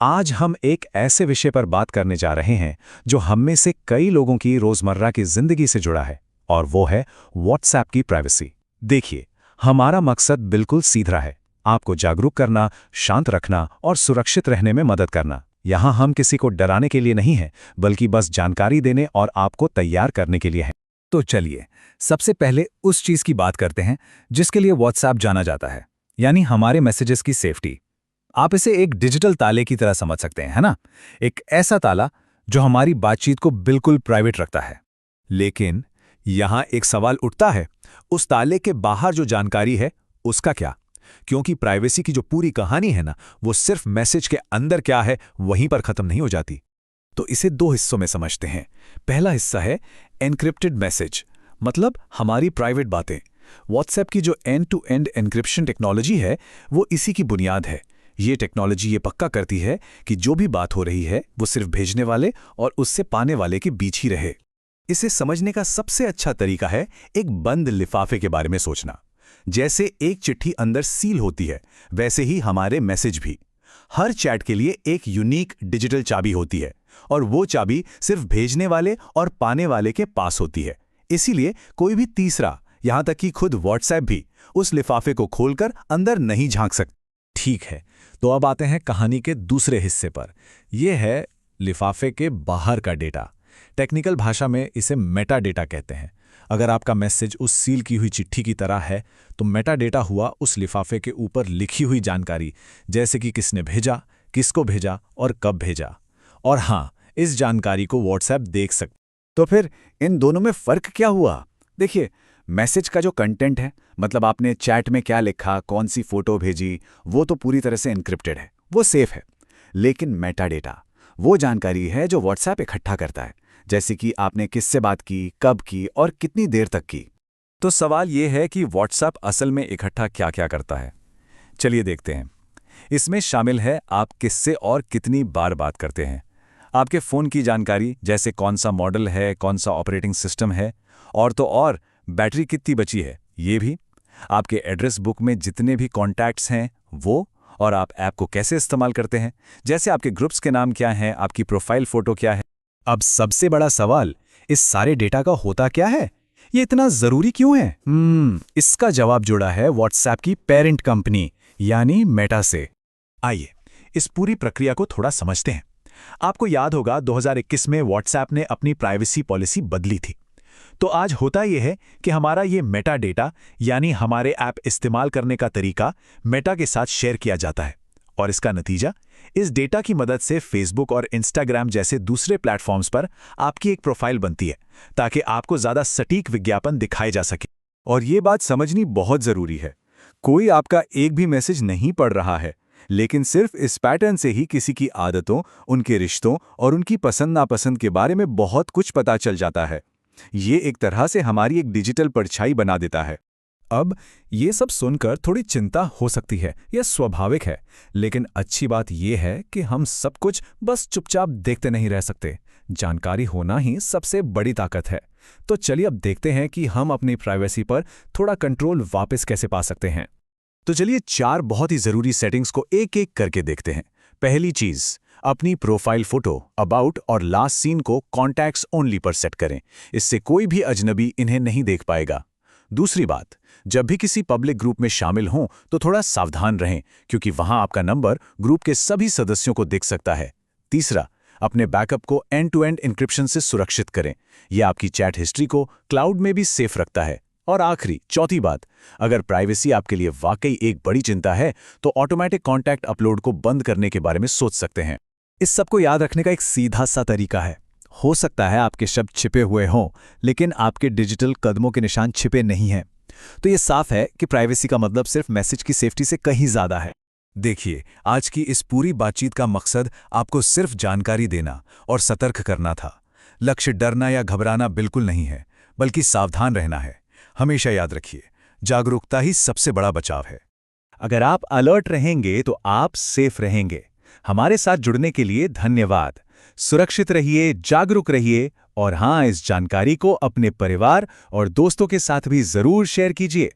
आज हम एक ऐसे विषय पर बात करने जा रहे हैं जो हम में से कई लोगों की रोजमर्रा की जिंदगी से जुड़ा है, और वो है व्हाट्सएप की प्राइवेसी। देखिए, हमारा मकसद बिल्कुल सीधा है, आपको जागरूक करना, शांत रखना और सुरक्षित रहने में मदद करना। यहाँ हम किसी को डराने के लिए नहीं हैं, बल्कि बस जानकारी देने और आपको तैयार करने के लिए हैं। तो चलिए, सबसे पहले उस चीज की बात करते हैं जिसके लिए व्हाट्सएप जाना जाता है, यानी हमारे मैसेजेस की सेफ्टी। आप इसे एक डिजिटल ताले की तरह समझ सकते हैं, है ना? एक ऐसा ताला जो हमारी बातचीत को बिल्कुल प्राइवेट रखता है। लेकिन यहाँ एक सवाल उठता है, उस ताले के बाहर जो जानकारी है उसका क्या? क्योंकि प्राइवेसी की जो पूरी कहानी है ना, वो सिर्फ मैसेज के अंदर क्या है वहीं पर खत्म नहीं हो जाती। तो इसे दो हिस्सों में समझते हैं। पहला हिस्सा है एन्क्रिप्टेड मैसेज, मतलब हमारी प्राइवेट बातें। व्हाट्सएप की जो end to end encryption technology है, वो इसी की बुनियाद है। ये टेक्नोलॉजी ये पक्का करती है कि जो भी बात हो रही है वो सिर्फ भेजने वाले और उससे पाने वाले के बीच ही रहे। इसे समझने का सबसे अच्छा तरीका है एक बंद लिफाफे के बारे में सोचना। जैसे एक चिट्ठी अंदर सील होती है, वैसे ही हमारे मैसेज भी। हर चैट के लिए एक यूनिक डिजिटल चाबी होती है, और वो चाबी सिर्फ भेजने वाले और पाने वाले के पास होती है। इसीलिए कोई भी तीसरा, यहां तक कि खुद व्हाट्सएप भी उस लिफाफे को खोलकर अंदर नहीं झांक सकता। ठीक है, तो अब आते हैं कहानी के दूसरे हिस्से पर। यह है लिफाफे के बाहर का डेटा। टेक्निकल भाषा में इसे मेटा डेटा कहते हैं। अगर आपका मैसेज उस सील की हुई चिट्ठी की तरह है, तो मेटा डेटा हुआ उस लिफाफे के ऊपर लिखी हुई जानकारी, जैसे कि किसने भेजा, किसको भेजा और कब भेजा। और हाँ, इस जानकारी को व्हाट्सएप देख सकता। तो फिर इन दोनों में फर्क क्या हुआ? देखिए, मैसेज का जो कंटेंट है, मतलब आपने चैट में क्या लिखा, कौन सी फोटो भेजी, वो तो पूरी तरह से एन्क्रिप्टेड है, वो सेफ है। लेकिन मेटा डेटा वो जानकारी है जो व्हाट्सएप इकट्ठा करता है, जैसे कि आपने किससे बात की, कब की और कितनी देर तक की। तो सवाल यह है कि व्हाट्सएप असल में इकट्ठा क्या क्या करता है। चलिए देखते हैं। इसमें शामिल है आप किससे और कितनी बार बात करते हैं, आपके फ़ोन की जानकारी, जैसे कौन सा मॉडल है, कौन सा ऑपरेटिंग सिस्टम है, और तो और बैटरी कितनी बची है ये भी। आपके एड्रेस बुक में जितने भी कॉन्टैक्ट्स हैं वो, और आप ऐप को कैसे इस्तेमाल करते हैं, जैसे आपके ग्रुप्स के नाम क्या हैं, आपकी प्रोफाइल फ़ोटो क्या है। अब सबसे बड़ा सवाल, इस सारे डेटा का होता क्या है? ये इतना ज़रूरी क्यों है? इसका जवाब जुड़ा है व्हाट्सएप की पेरेंट कंपनी यानी मेटा से। आइए, इस पूरी प्रक्रिया को थोड़ा समझते हैं। आपको याद होगा 2021 में व्हाट्सएप ने अपनी प्राइवेसी पॉलिसी बदली थी। तो आज होता यह है कि हमारा ये मेटा डेटा, यानी हमारे ऐप इस्तेमाल करने का तरीका, मेटा के साथ शेयर किया जाता है। और इसका नतीजा, इस डेटा की मदद से फेसबुक और इंस्टाग्राम जैसे दूसरे प्लेटफॉर्म्स पर आपकी एक प्रोफाइल बनती है, ताकि आपको ज़्यादा सटीक विज्ञापन दिखाए जा सके। और ये बात समझनी बहुत ज़रूरी है। कोई आपका एक भी मैसेज नहीं पढ़ रहा है, लेकिन सिर्फ इस पैटर्न से ही किसी की आदतों, उनके रिश्तों और उनकी पसंद नापसंद के बारे में बहुत कुछ पता चल जाता है। ये एक तरह से हमारी एक डिजिटल परछाई बना देता है। अब ये सब सुनकर थोड़ी चिंता हो सकती है, यह स्वाभाविक है। लेकिन अच्छी बात यह है कि हम सब कुछ बस चुपचाप देखते नहीं रह सकते। जानकारी होना ही सबसे बड़ी ताकत है। तो चलिए अब देखते हैं कि हम अपनी प्राइवेसी पर थोड़ा कंट्रोल वापस कैसे पा सकते हैं। तो चलिए 4 बहुत ही ज़रूरी सेटिंग्स को एक एक करके देखते हैं। पहली चीज़, अपनी प्रोफाइल फोटो, अबाउट और लास्ट सीन को कॉन्टैक्ट्स ओनली पर सेट करें। इससे कोई भी अजनबी इन्हें नहीं देख पाएगा। दूसरी बात, जब भी किसी पब्लिक ग्रुप में शामिल हों तो थोड़ा सावधान रहें, क्योंकि वहां आपका नंबर ग्रुप के सभी सदस्यों को दिख सकता है। तीसरा, अपने बैकअप को एंड टू एंड एन्क्रिप्शन से सुरक्षित करें। यह आपकी चैट हिस्ट्री को क्लाउड में भी सेफ रखता है। और आखिरी, चौथी बात, अगर प्राइवेसी आपके लिए वाकई एक बड़ी चिंता है, तो ऑटोमेटिक कॉन्टैक्ट अपलोड को बंद करने के बारे में सोच सकते हैं। इस सब को याद रखने का एक सीधा सा तरीका है। हो सकता है आपके शब्द छिपे हुए हों, लेकिन आपके डिजिटल कदमों के निशान छिपे नहीं हैं। तो ये साफ है कि प्राइवेसी का मतलब सिर्फ मैसेज की सेफ्टी से कहीं ज़्यादा है। देखिए, आज की इस पूरी बातचीत का मकसद आपको सिर्फ जानकारी देना और सतर्क करना था। लक्ष्य डरना या घबराना बिल्कुल नहीं है, बल्कि सावधान रहना है। हमेशा याद रखिए, जागरूकता ही सबसे बड़ा बचाव है। अगर आप अलर्ट रहेंगे तो आप सेफ रहेंगे। हमारे साथ जुड़ने के लिए धन्यवाद। सुरक्षित रहिए, जागरूक रहिए, और हाँ, इस जानकारी को अपने परिवार और दोस्तों के साथ भी जरूर शेयर कीजिए।